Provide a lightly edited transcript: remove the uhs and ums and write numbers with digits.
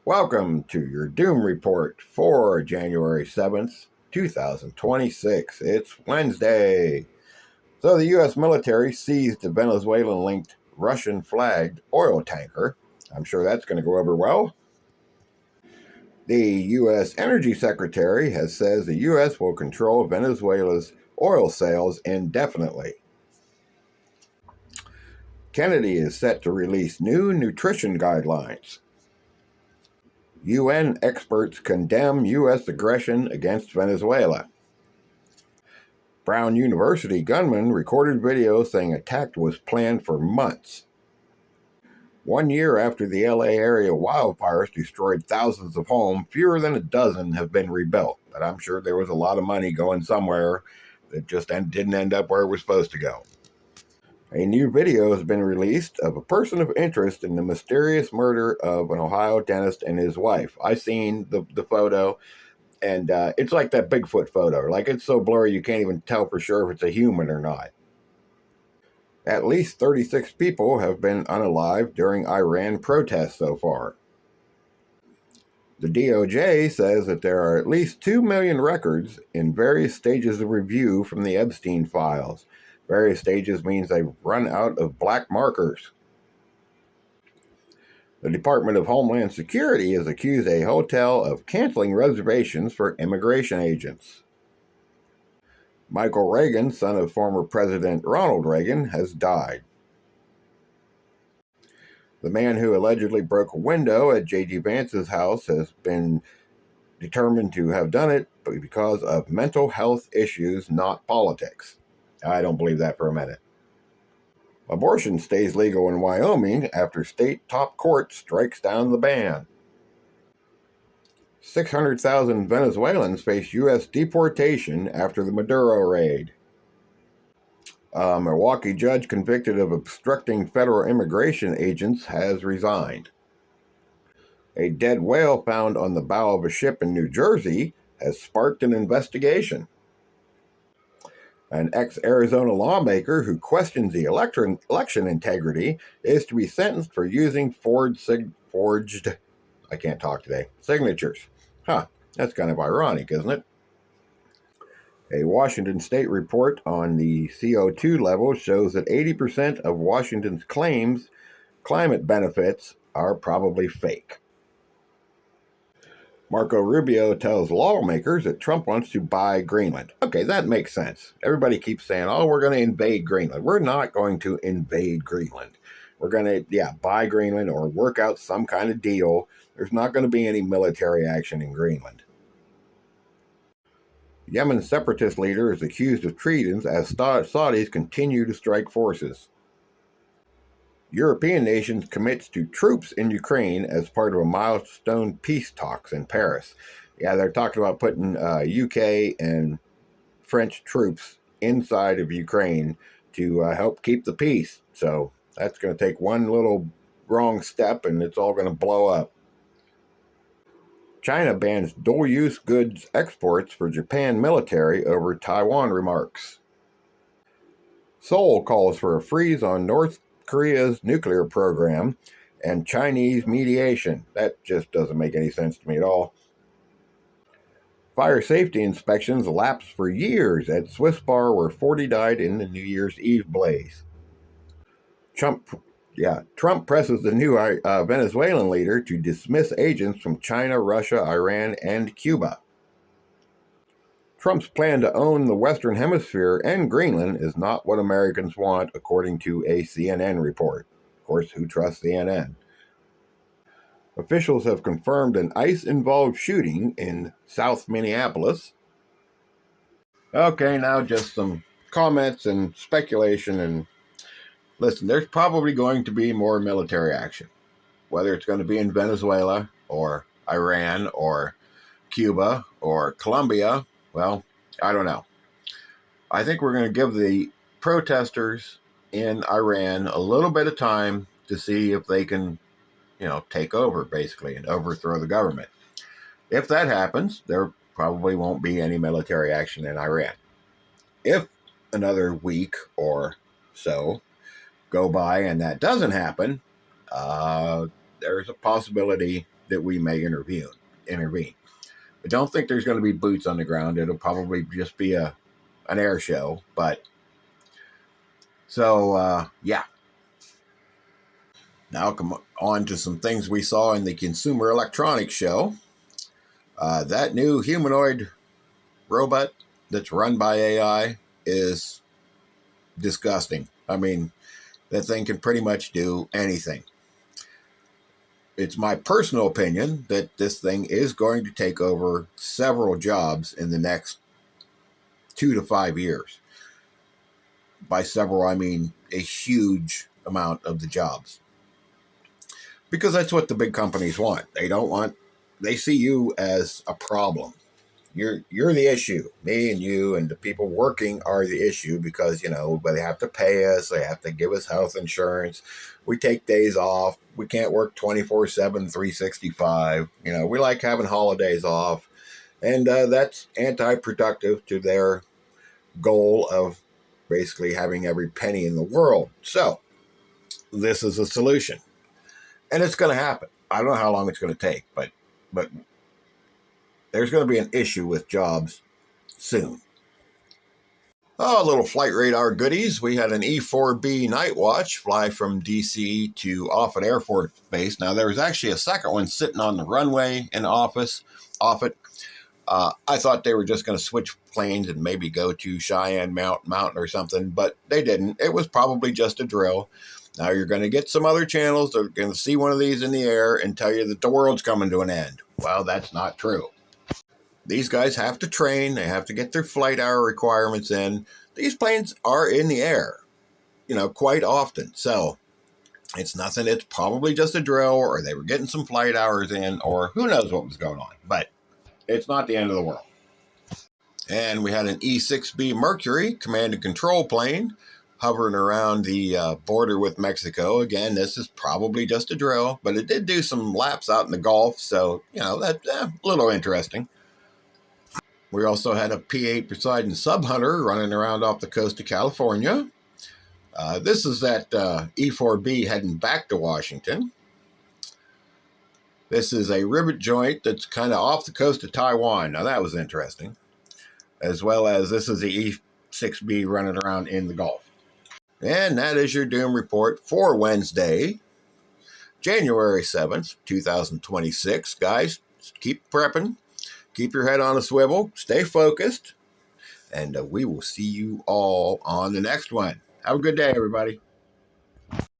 Welcome to your Doom Report for January 7th, 2026. It's Wednesday. So, the U.S. military seized a Venezuelan linked Russian flagged oil tanker. I'm sure that's going to go over well. The U.S. Energy Secretary has said the U.S. will control Venezuela's oil sales indefinitely. Kennedy is set to release new nutrition guidelines. UN experts condemn U.S. aggression against Venezuela. Brown University gunman recorded video saying attack was planned for months. 1 year after the LA area wildfires destroyed thousands of homes, fewer than a dozen have been rebuilt. But I'm sure there was a lot of money going somewhere that just didn't end up where it was supposed to go. A new video has been released of a person of interest in the mysterious murder of an Ohio dentist and his wife. I seen the photo, and it's like that Bigfoot photo. Like, it's so blurry you can't even tell for sure if it's a human or not. At least 36 people have been unalived during Iran protests so far. The DOJ says that there are at least 2 million records in various stages of review from the Epstein files. Various stages means they've run out of black markers. The Department of Homeland Security has accused a hotel of canceling reservations for immigration agents. Michael Reagan, son of former President Ronald Reagan, has died. The man who allegedly broke a window at J.D. Vance's house has been determined to have done it because of mental health issues, not politics. I don't believe that for a minute. Abortion stays legal in Wyoming after state top court strikes down the ban. 600,000 Venezuelans face U.S. deportation after the Maduro raid. A Milwaukee judge convicted of obstructing federal immigration agents has resigned. A dead whale found on the bow of a ship in New Jersey has sparked an investigation. An ex-Arizona lawmaker who questions the election integrity is to be sentenced for using forged signatures. That's kind of ironic, isn't it? A Washington state report on the CO2 level shows that 80% of Washington's climate benefits are probably fake. Marco Rubio tells lawmakers that Trump wants to buy Greenland. Okay, that makes sense. Everybody keeps saying, oh, we're going to invade Greenland. We're not going to invade Greenland. We're going to, buy Greenland or work out some kind of deal. There's not going to be any military action in Greenland. Yemen's separatist leader is accused of treason as Saudis continue to strike forces. European nations commits to troops in Ukraine as part of a milestone peace talks in Paris. Yeah, they're talking about putting UK and French troops inside of Ukraine to help keep the peace. So that's going to take one little wrong step and it's all going to blow up. China bans dual-use goods exports for Japan military over Taiwan remarks. Seoul calls for a freeze on North Korea's nuclear program and Chinese mediation. That just doesn't make any sense to me at all. Fire safety inspections lapsed for years at Swiss bar where 40 died in the New Year's Eve blaze. Trump presses the new Venezuelan leader to dismiss agents from China, Russia, Iran, and Cuba. Trump's plan to own the Western Hemisphere and Greenland is not what Americans want, according to a CNN report. Of course, who trusts CNN? Officials have confirmed an ICE-involved shooting in South Minneapolis. Okay, now just some comments and speculation. And listen, there's probably going to be more military action. Whether it's going to be in Venezuela or Iran or Cuba or Colombia, well, I don't know. I think we're going to give the protesters in Iran a little bit of time to see if they can, take over, basically, and overthrow the government. If that happens, there probably won't be any military action in Iran. If another week or so go by and that doesn't happen, there's a possibility that we may intervene. I don't think there's going to be boots on the ground. It'll probably just be an air show. But so, yeah. Now come on to some things we saw in the Consumer Electronics Show. That new humanoid robot that's run by AI is disgusting. I mean, that thing can pretty much do anything. It's my personal opinion that this thing is going to take over several jobs in the next 2 to 5 years. By several, I mean a huge amount of the jobs. Because that's what the big companies want. They see you as a problem. You're the issue. Me and you and the people working are the issue because, they have to pay us. They have to give us health insurance. We take days off. We can't work 24/7, 365. We like having holidays off. And that's anti-productive to their goal of basically having every penny in the world. So this is a solution. And it's going to happen. I don't know how long it's going to take, but there's going to be an issue with jobs soon. Oh, a little flight radar goodies. We had an E-4B night watch fly from D.C. to Offutt Air Force Base. Now, there was actually a second one sitting on the runway in Offutt. I thought they were just going to switch planes and maybe go to Cheyenne Mountain or something, but they didn't. It was probably just a drill. Now you're going to get some other channels that are going to see one of these in the air and tell you that the world's coming to an end. Well, that's not true. These guys have to train. They have to get their flight hour requirements in. These planes are in the air, quite often. So it's nothing. It's probably just a drill, or they were getting some flight hours in, or who knows what was going on. But it's not the end of the world. And we had an E-6B Mercury command and control plane hovering around the border with Mexico. Again, this is probably just a drill, but it did do some laps out in the Gulf, so, that's a little interesting. We also had a P-8 Poseidon Subhunter running around off the coast of California. This is that E-4B heading back to Washington. This is a rivet joint that's kind of off the coast of Taiwan. Now, that was interesting. As well as this is the E-6B running around in the Gulf. And that is your Doom Report for Wednesday, January 7th, 2026. Guys, keep prepping. Keep your head on a swivel. Stay focused. And we will see you all on the next one. Have a good day, everybody.